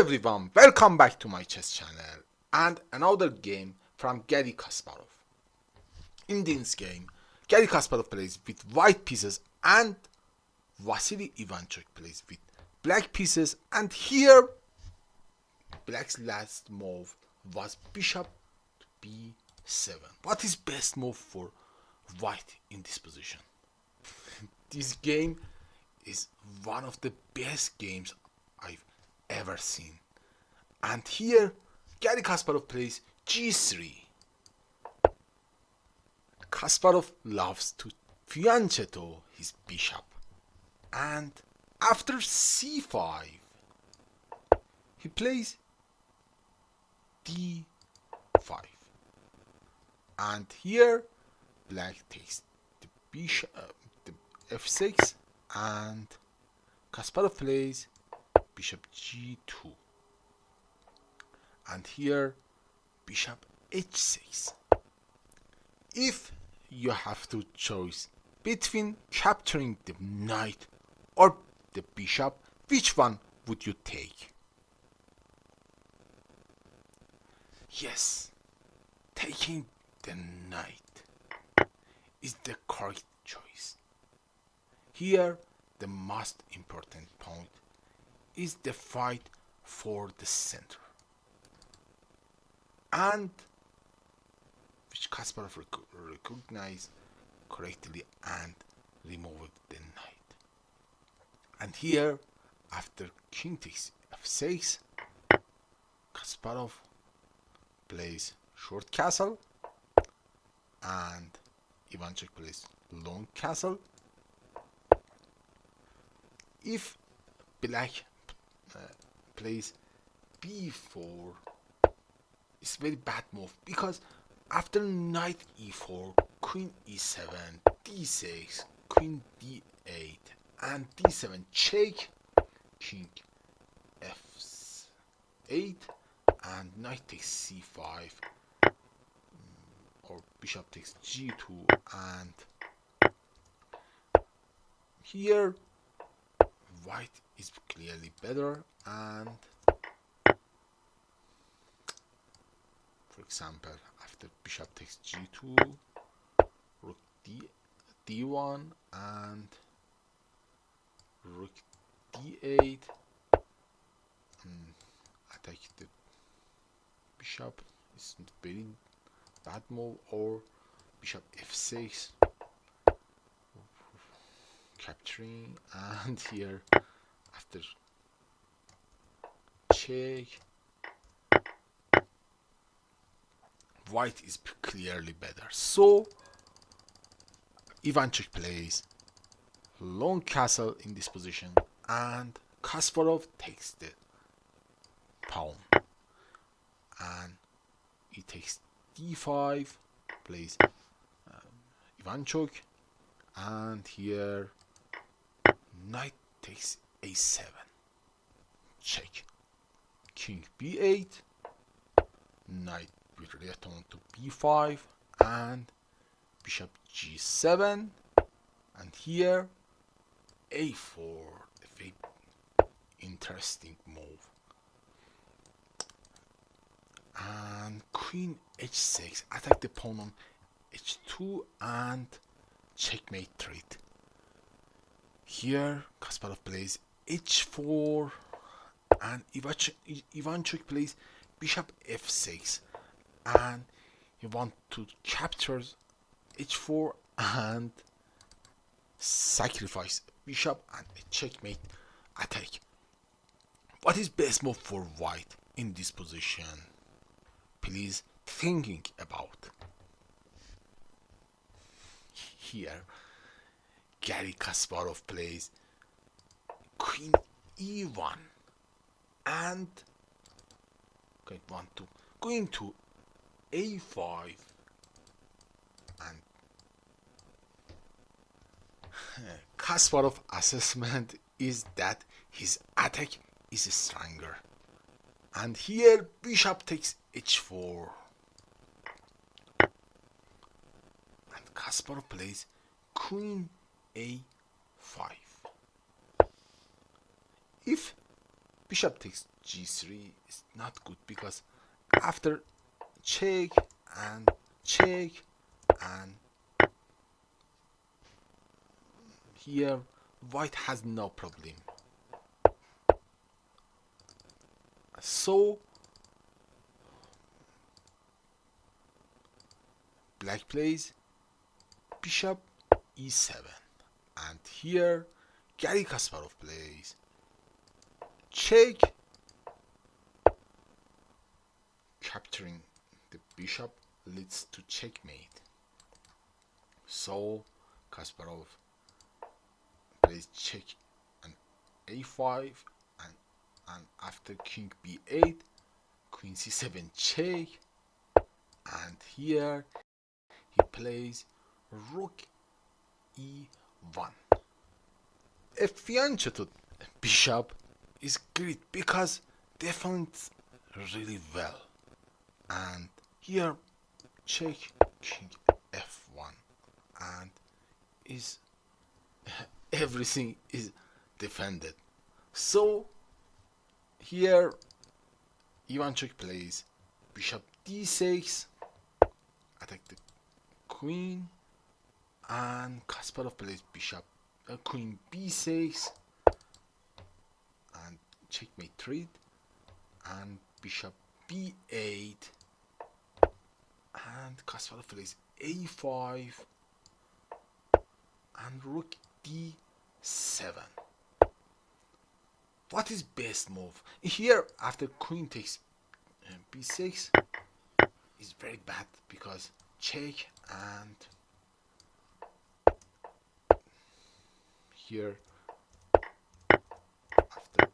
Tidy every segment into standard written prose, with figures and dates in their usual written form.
everyone, welcome back to my chess channel and another game from Garry Kasparov. In this game, Garry Kasparov plays with white pieces and Vasily Ivanchok plays with black pieces, and here black's last move was bishop b7. What is best move for white in this position? This game is one of the best games I've ever seen. And here Garry Kasparov plays g3. Kasparov loves to fianchetto his bishop, and after c5 he plays d5, and here black takes the bishop, the f6, and Kasparov plays bishop g2, and here bishop h6. If you have to choose between capturing the knight or the bishop, which one would you take? Yes, taking the knight is the correct choice. Here the most important point is the fight for the center, and which Kasparov recognized correctly and removed the knight. And here, after king takes f6, Kasparov plays short castle and Ivanchok plays long castle. If black plays b4, it's very bad move, because after knight e4, queen e7, d6, queen d8, and d7 check, king f8, and knight takes c5, or bishop takes g2, and here white is clearly better, and for example, after bishop takes g2, rook d1, and rook d8, attack the bishop is very bad move, or bishop f6, capturing, and here after check, white is clearly better. So Ivanchok plays long castle in this position, and Kasparov takes the pawn, and he takes d5, plays Ivanchok, and here knight takes a7, check, king b8, knight will return to b5, and bishop g7, and here a4, a very interesting move, and queen h6, attack the pawn on h2, and checkmate trade. Here Kasparov plays h4, and Ivanchok plays bishop f6, and you want to capture h4 and sacrifice bishop, and a checkmate attack. What is best move for white in this position? Please thinking about. Here Garry Kasparov plays queen e1, and going to a5, and Kasparov assessment is that his attack is stronger, and here bishop takes h4, and Kasparov plays queen a5. If bishop takes g3 is not good, because after check and check, and here white has no problem. So black plays bishop e7, and here Garry Kasparov plays check, capturing the bishop leads to checkmate. So Kasparov plays check and a5, and after king b8, queen c7 check, and here he plays rook e1. If ivanchok bishop is great because defends really well, and here check king f1, and is everything is defended. So here ivanchok plays bishop d6, attack the queen, and Kasparov plays bishop queen b6, and checkmate trade, and bishop b8, and Kasparov plays a5, and rook d7. What is best move? Here after queen takes b6 is very bad, because check, and here after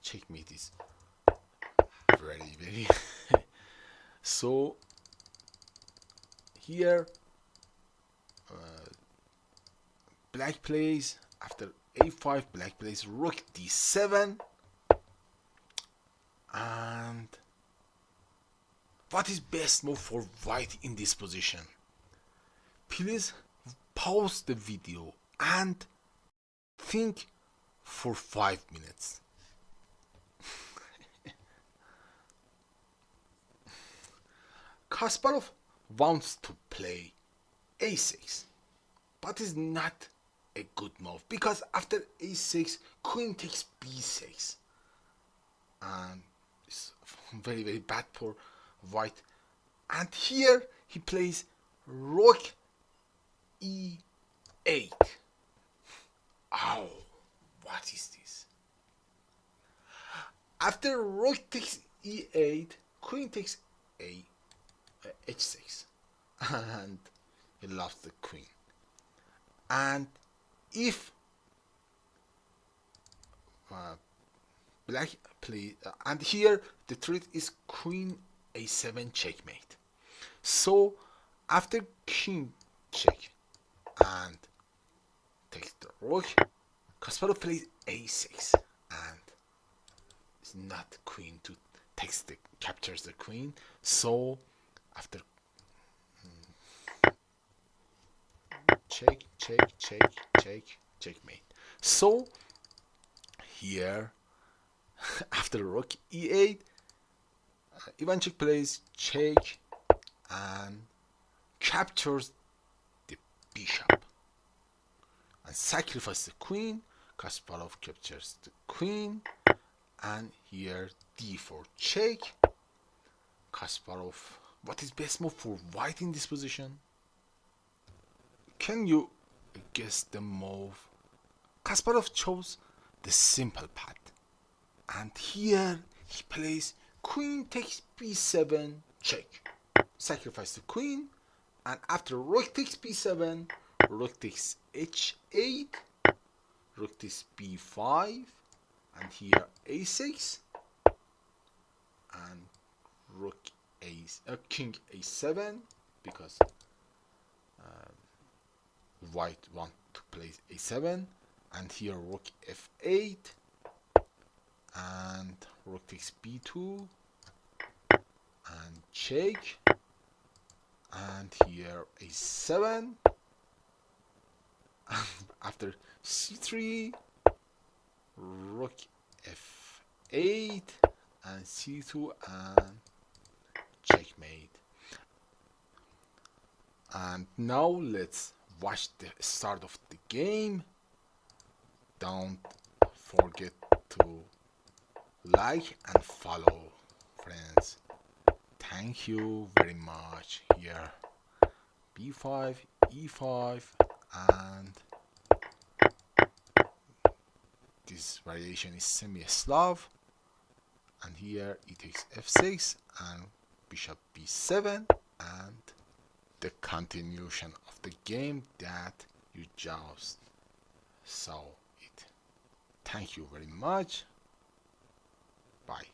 checkmate is very so here black plays after a5, black plays rook d7, and what is best move for white in this position? Please pause the video and think for 5 minutes. Kasparov wants to play a6, but is not a good move, because after a6 queen takes b6, and it's very bad for white. And here he plays rook e8. Oh, what is this? After rook takes e8, queen takes h6, and he lost the queen. And if black play, and here the threat is queen a7 checkmate. So after king check and takes the rook, Kasparov plays a6, and it's not queen to captures the queen. So after checkmate. So here after rook e8, ivanchok plays check and captures the bishop and sacrifices the queen. Kasparov captures the queen, and here d4 check. Kasparov, what is best move for white in this position? Can you guess the move? Kasparov chose the simple path, and here he plays queen takes b7 check, sacrifice the queen, and after rook takes b7, rook takes h8, rook takes b5, and here a6, and rook king a7, because white want to play a7, and here rook f8, and rook takes b2, and check, and here a7, after c3, rook f8 and c2 and checkmate. And now let's watch the start of the game. Don't forget to like and follow, friends. Thank you very much. Here b5, e5, and this variation is semi-Slav. And here e takes f6 and bishop b7, and the continuation of the game that you just saw it. Thank you very much. Bye.